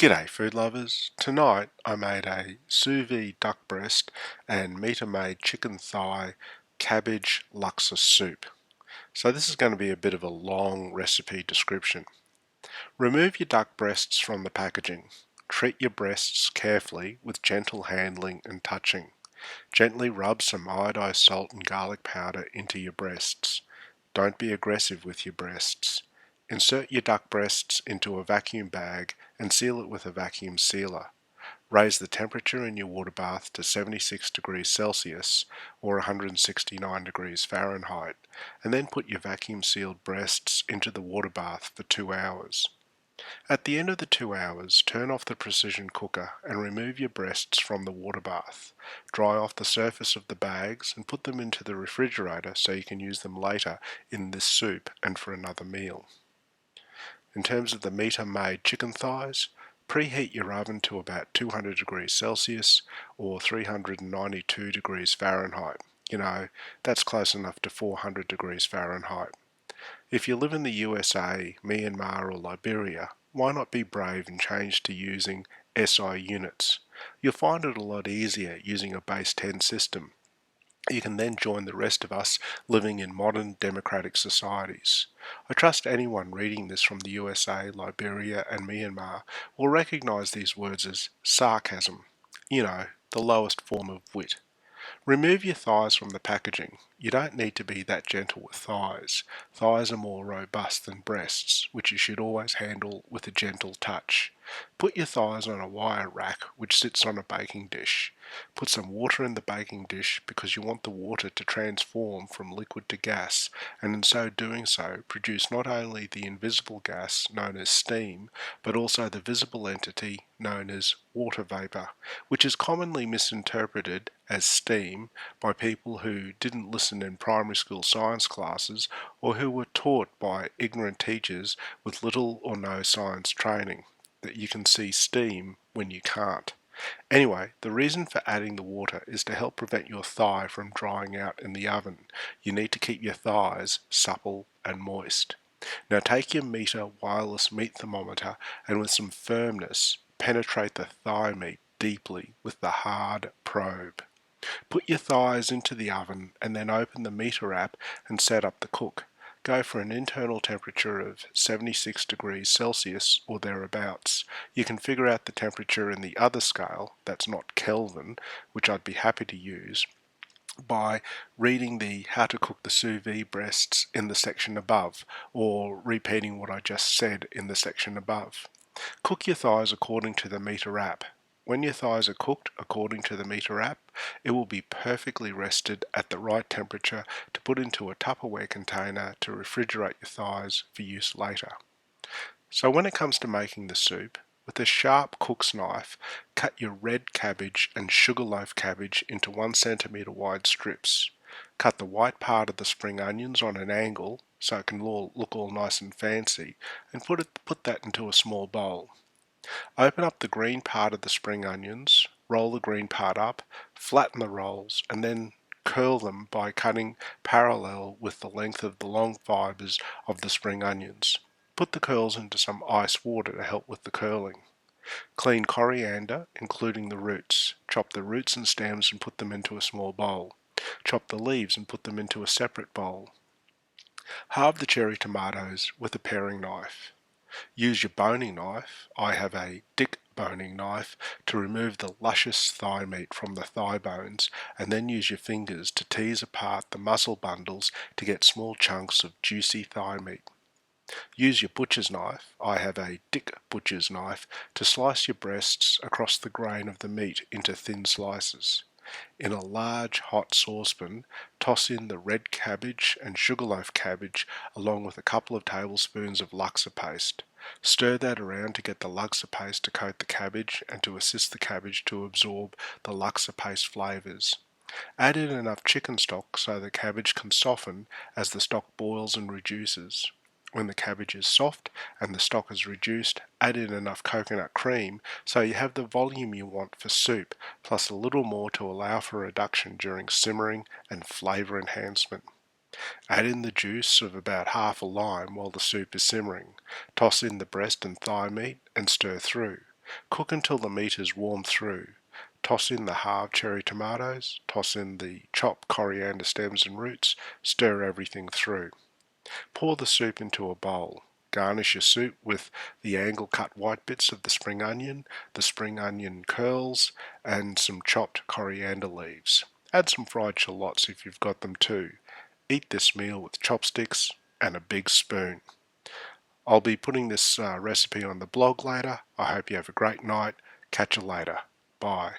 G'day food lovers. Tonight I made a sous vide duck breast and Meter Maid chicken thigh cabbage laksa soup. So this is going to be a bit of a long recipe description. Remove your duck breasts from the packaging. Treat your breasts carefully with gentle handling and touching. Gently rub some iodized salt and garlic powder into your breasts. Don't be aggressive with your breasts. Insert your duck breasts into a vacuum bag and seal it with a vacuum sealer. Raise the temperature in your water bath to 76 degrees Celsius or 169 degrees Fahrenheit, and then put your vacuum sealed breasts into the water bath for 2 hours. At the end of the 2 hours, turn off the precision cooker and remove your breasts from the water bath. Dry off the surface of the bags and put them into the refrigerator so you can use them later in this soup and for another meal. In terms of the Meter Maid chicken thighs, preheat your oven to about 200 degrees Celsius or 392 degrees Fahrenheit. That's close enough to 400 degrees Fahrenheit. If you live in the USA, Myanmar or Liberia, why not be brave and change to using SI units? You'll find it a lot easier using a base 10 system. You can then join the rest of us living in modern democratic societies. I trust anyone reading this from the USA, Liberia and Myanmar will recognise these words as sarcasm, the lowest form of wit. Remove your thighs from the packaging. You don't need to be that gentle with thighs. Thighs are more robust than breasts, which you should always handle with a gentle touch. Put your thighs on a wire rack which sits on a baking dish. Put some water in the baking dish because you want the water to transform from liquid to gas, and in so doing produce not only the invisible gas known as steam, but also the visible entity known as water vapour, which is commonly misinterpreted as steam by people who didn't listen in primary school science classes or who were taught by ignorant teachers with little or no science training that you can see steam when you can't. Anyway, the reason for adding the water is to help prevent your thigh from drying out in the oven. You need to keep your thighs supple and moist. Now take your Meter wireless meat thermometer and with some firmness penetrate the thigh meat deeply with the hard probe. Put your thighs into the oven and then open the Meter app and set up the cook. Go for an internal temperature of 76 degrees Celsius or thereabouts. You can figure out the temperature in the other scale, that's not Kelvin, which I'd be happy to use, by reading the How to Cook the Sous Vide Breasts in the section above, or repeating what I just said in the section above. Cook your thighs according to the Meter app. When your thighs are cooked according to the Meter app, it will be perfectly rested at the right temperature to put into a Tupperware container to refrigerate your thighs for use later. So when it comes to making the soup, with a sharp cook's knife, cut your red cabbage and sugarloaf cabbage into 1 centimetre wide strips. Cut the white part of the spring onions on an angle so it can look all nice and fancy, and put that into a small bowl. Open up the green part of the spring onions, roll the green part up, flatten the rolls, and then curl them by cutting parallel with the length of the long fibres of the spring onions. Put the curls into some ice water to help with the curling. Clean coriander, including the roots. Chop the roots and stems and put them into a small bowl. Chop the leaves and put them into a separate bowl. Halve the cherry tomatoes with a paring knife. Use your boning knife, I have a Dick boning knife, to remove the luscious thigh meat from the thigh bones, and then use your fingers to tease apart the muscle bundles to get small chunks of juicy thigh meat. Use your butcher's knife, I have a Dick butcher's knife, to slice your breasts across the grain of the meat into thin slices. In a large hot saucepan, toss in the red cabbage and sugarloaf cabbage along with a couple of tablespoons of laksa paste. Stir that around to get the laksa paste to coat the cabbage and to assist the cabbage to absorb the laksa paste flavours. Add in enough chicken stock so the cabbage can soften as the stock boils and reduces. When the cabbage is soft and the stock is reduced, add in enough coconut cream so you have the volume you want for soup, plus a little more to allow for reduction during simmering and flavour enhancement. Add in the juice of about half a lime while the soup is simmering. Toss in the breast and thigh meat and stir through. Cook until the meat is warmed through. Toss in the halved cherry tomatoes, toss in the chopped coriander stems and roots, stir everything through. Pour the soup into a bowl. Garnish your soup with the angle cut white bits of the spring onion curls, and some chopped coriander leaves. Add some fried shallots if you've got them too. Eat this meal with chopsticks and a big spoon. I'll be putting this recipe on the blog later. I hope you have a great night. Catch you later. Bye.